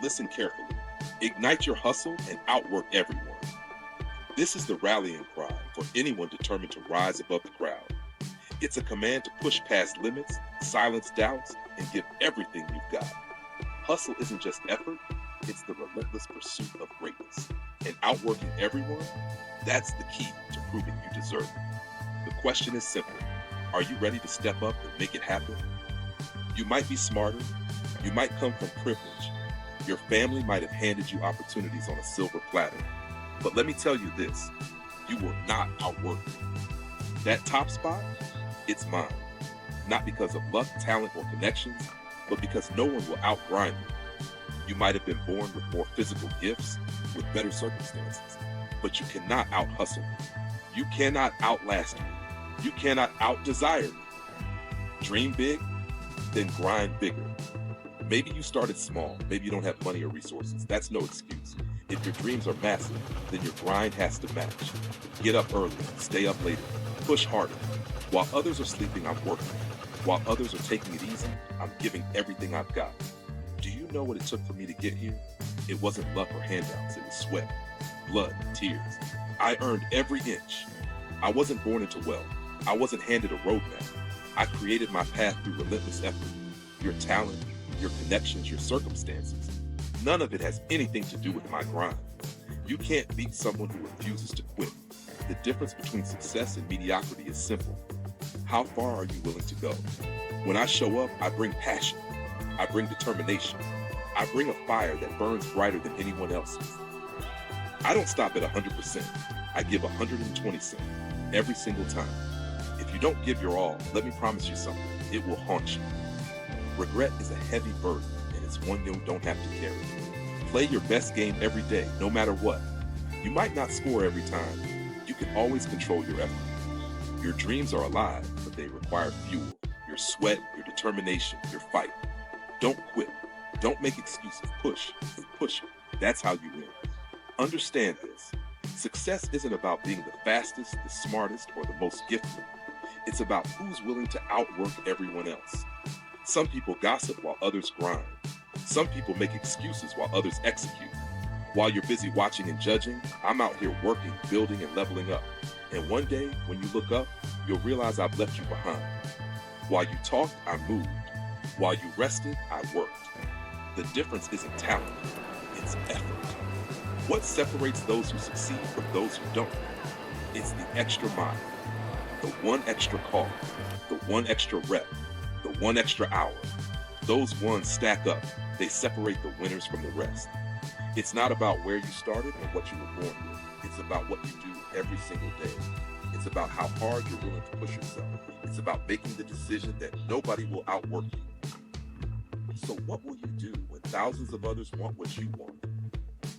Listen carefully. Ignite your hustle and outwork everyone. This is the rallying cry for anyone determined to rise above the crowd. It's a command to push past limits, silence doubts, and give everything you've got. Hustle isn't just effort, it's the relentless pursuit of greatness. And outworking everyone, that's the key to proving you deserve it. The question is simple. Are you ready to step up and make it happen? You might be smarter, you might come from privilege, your family might have handed you opportunities on a silver platter. But let me tell you this, you will not outwork me. That top spot, it's mine. Not because of luck, talent, or connections, but because no one will outgrind me. You might have been born with more physical gifts, with better circumstances, but you cannot out-hustle me. You cannot outlast me. You cannot out-desire me. Dream big, then grind bigger. Maybe you started small, maybe you don't have money or resources. That's no excuse. If your dreams are massive, then your grind has to match. Get up early, stay up later, push harder. While others are sleeping, I'm working. While others are taking it easy, I'm giving everything I've got. Do you know what it took for me to get here? It wasn't luck or handouts, it was sweat, blood, tears. I earned every inch. I wasn't born into wealth. I wasn't handed a roadmap. I created my path through relentless effort. Your talent, your connections, your circumstances. None of it has anything to do with my grind. You can't beat someone who refuses to quit. The difference between success and mediocrity is simple. How far are you willing to go? When I show up, I bring passion. I bring determination. I bring a fire that burns brighter than anyone else's. I don't stop at 100%. I give 120% every single time. If you don't give your all, let me promise you something. It will haunt you. Regret is a heavy burden, and it's one you don't have to carry. Play your best game every day, no matter what. You might not score every time. You can always control your effort. Your dreams are alive, but they require fuel. Your sweat, your determination, your fight. Don't quit. Don't make excuses. Push. Push. That's how you win. Understand this. Success isn't about being the fastest, the smartest, or the most gifted. It's about who's willing to outwork everyone else. Some people gossip while others grind. Some people make excuses while others execute. While you're busy watching and judging, I'm out here working, building, and leveling up. And one day, when you look up, you'll realize I've left you behind. While you talked, I moved. While you rested, I worked. The difference isn't talent, it's effort. What separates those who succeed from those who don't? It's the extra mile, the one extra call, the one extra rep, the one extra hour. Those ones stack up. They separate the winners from the rest. It's not about where you started or what you were born with. It's about what you do every single day. It's about how hard you're willing to push yourself. It's about making the decision that nobody will outwork you. So what will you do when thousands of others want what you want?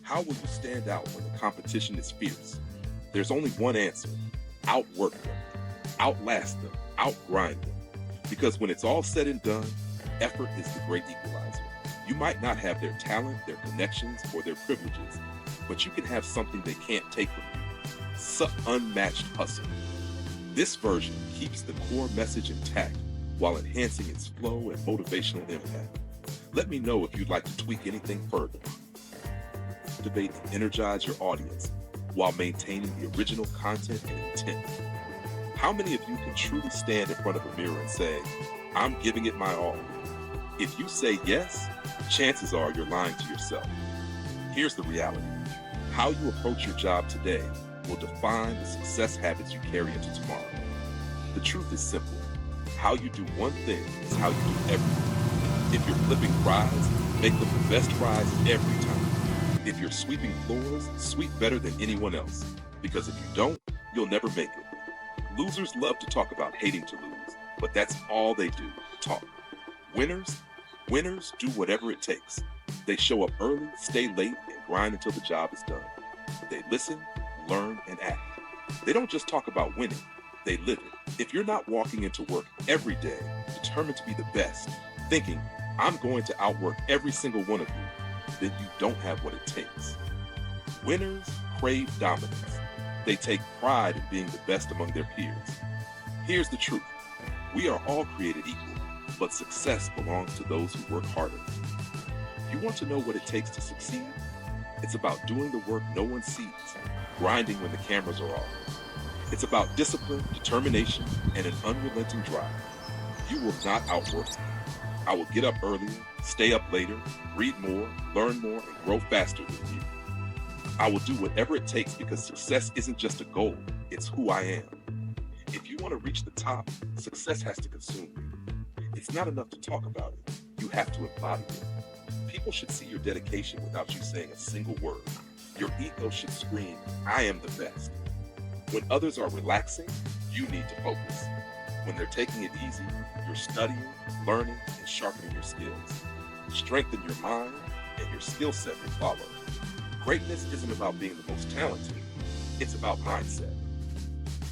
How will you stand out when the competition is fierce? There's only one answer. Outwork them. Outlast them. Outgrind them. Because when it's all said and done, effort is the great equalizer. You might not have their talent, their connections, or their privileges, but you can have something they can't take from you. Unmatched hustle. This version keeps the core message intact while enhancing its flow and motivational impact. Let me know if you'd like to tweak anything further. Debate and energize your audience while maintaining the original content and intent. How many of you can truly stand in front of a mirror and say, I'm giving it my all? If you say yes, chances are you're lying to yourself. Here's the reality. How you approach your job today will define the success habits you carry into tomorrow. The truth is simple. How you do one thing is how you do everything. If you're flipping fries, make them the best fries every time. If you're sweeping floors, sweep better than anyone else. Because if you don't, you'll never make it. Losers love to talk about hating to lose, but that's all they do, talk. Winners do whatever it takes. They show up early, stay late, and grind until the job is done. They listen, learn, and act. They don't just talk about winning, they live it. If you're not walking into work every day, determined to be the best, thinking, I'm going to outwork every single one of you, then you don't have what it takes. Winners crave dominance. They take pride in being the best among their peers. Here's the truth. We are all created equal, but success belongs to those who work harder. You want to know what it takes to succeed? It's about doing the work no one sees, grinding when the cameras are off. It's about discipline, determination, and an unrelenting drive. You will not outwork me. I will get up earlier, stay up later, read more, learn more, and grow faster than you. I will do whatever it takes because success isn't just a goal, it's who I am. If you want to reach the top, success has to consume you. It's not enough to talk about it, you have to embody it. People should see your dedication without you saying a single word. Your ego should scream, I am the best. When others are relaxing, you need to focus. When they're taking it easy, you're studying, learning, and sharpening your skills. Strengthen your mind, and your skill set will follow. Greatness isn't about being the most talented, it's about mindset.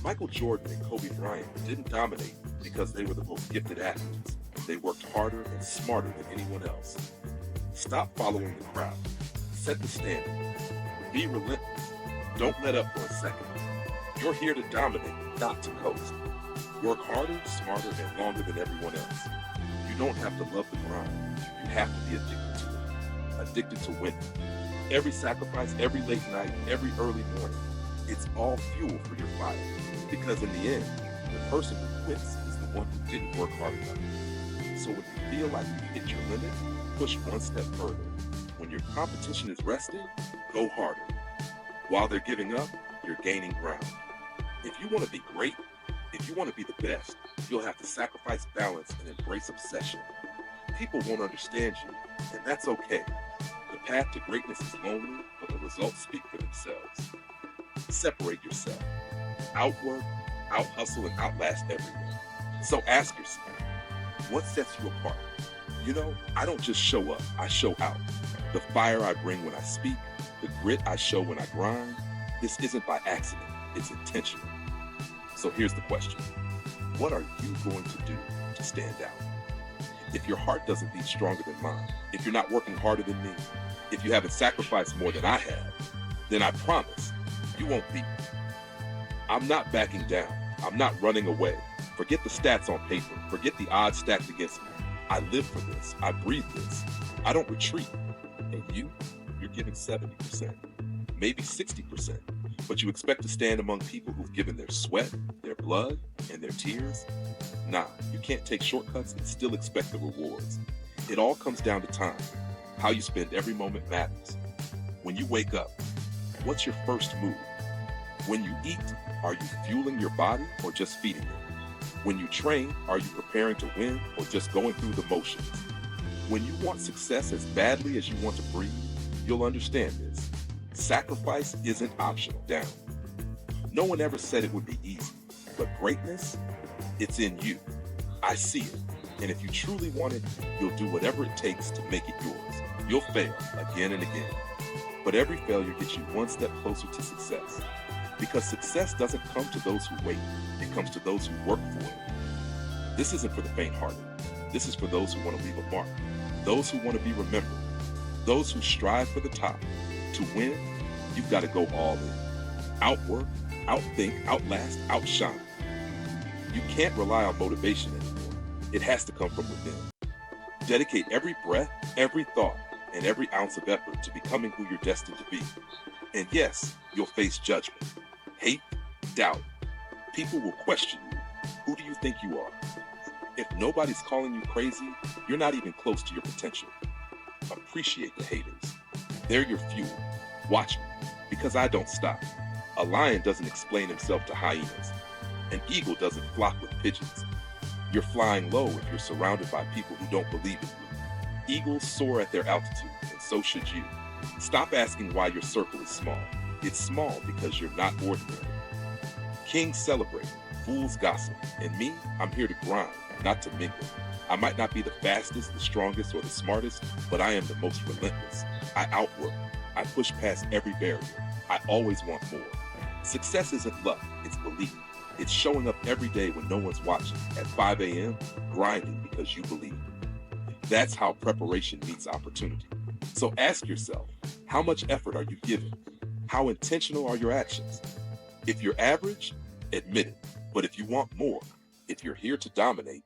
Michael Jordan and Kobe Bryant didn't dominate because they were the most gifted athletes. They worked harder and smarter than anyone else. Stop following the crowd. Set the standard. Be relentless. Don't let up for a second. You're here to dominate, not to coast. Work harder, smarter, and longer than everyone else. You don't have to love the grind. You have to be addicted to it. Addicted to winning. Every sacrifice, every late night, every early morning, it's all fuel for your fire. Because in the end, the person who quits is the one who didn't work hard enough. So when you feel like you hit your limit, push one step further. When your competition is resting, go harder. While they're giving up, you're gaining ground. If you want to be great, if you want to be the best, you'll have to sacrifice balance and embrace obsession. People won't understand you, and that's okay. The path to greatness is lonely, but the results speak for themselves. Separate yourself. Outwork, out-hustle, and outlast everyone. So ask yourself, what sets you apart? You know, I don't just show up, I show out. The fire I bring when I speak, the grit I show when I grind, this isn't by accident, it's intentional. So here's the question. What are you going to do to stand out? If your heart doesn't beat stronger than mine, if you're not working harder than me, if you haven't sacrificed more than I have, then I promise you won't beat me. I'm not backing down. I'm not running away. Forget the stats on paper. Forget the odds stacked against me. I live for this. I breathe this. I don't retreat. And you're giving 70%, maybe 60%. But you expect to stand among people who've given their sweat, their blood, and their tears? Nah, you can't take shortcuts and still expect the rewards. It all comes down to time. How you spend every moment matters. When you wake up, what's your first move? When you eat, are you fueling your body or just feeding it? When you train, are you preparing to win or just going through the motions? When you want success as badly as you want to breathe, you'll understand this. Sacrifice isn't optional. Down. No one ever said it would be easy, but greatness, it's in you. I see it. And if you truly want it, you'll do whatever it takes to make it yours. You'll fail again and again. But every failure gets you one step closer to success. Because success doesn't come to those who wait. It comes to those who work for it. This isn't for the faint-hearted. This is for those who want to leave a mark. Those who want to be remembered. Those who strive for the top. To win, you've got to go all in. Outwork, outthink, outlast, outshine. You can't rely on motivation anymore. It has to come from within. Dedicate every breath, every thought, and every ounce of effort to becoming who you're destined to be. And yes, you'll face judgment, hate, doubt. People will question you. Who do you think you are? If nobody's calling you crazy, you're not even close to your potential. Appreciate the haters. They're your fuel. Watch me, because I don't stop. A lion doesn't explain himself to hyenas. An eagle doesn't flock with pigeons. You're flying low if you're surrounded by people who don't believe in you. Eagles soar at their altitude, and so should you. Stop asking why your circle is small. It's small because you're not ordinary. Kings celebrate, fools gossip, and me, I'm here to grind, not to mingle. I might not be the fastest, the strongest, or the smartest, but I am the most relentless. I outwork. I push past every barrier. I always want more. Success isn't luck, it's belief. It's showing up every day when no one's watching, at 5 a.m., grinding because you believe. That's how preparation meets opportunity. So ask yourself, how much effort are you giving? How intentional are your actions? If you're average, admit it. But if you want more, if you're here to dominate,